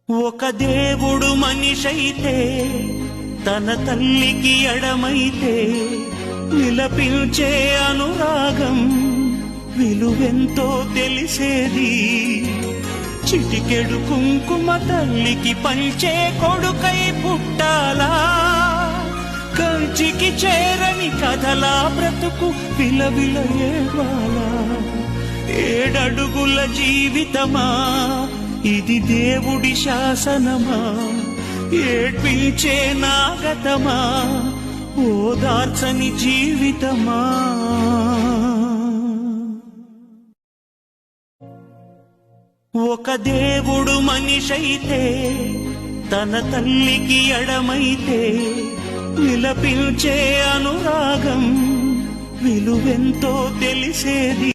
ఒక దేవుడు మనిషైతే తన తల్లికి ఎడమైతే విలపించే అనురాగం విలువెంతో తెలిసేది. చిటికెడు కుంకుమ తల్లికి పంచే కొడుకై పుట్టాలా, కంచికి చేరని కథలా బ్రతుకు విలవిల ఏవాలా. 7 అడుగుల జీవితమా ఇది దేవుడి శాసనమా, ఏడ్పించే నాగతమా ఓదార్చని జీవితమా. ఒక దేవుడు మనిషైతే తన తల్లికి ఎడమైతే విలపించే అనురాగం విలువెంతో తెలిసేది.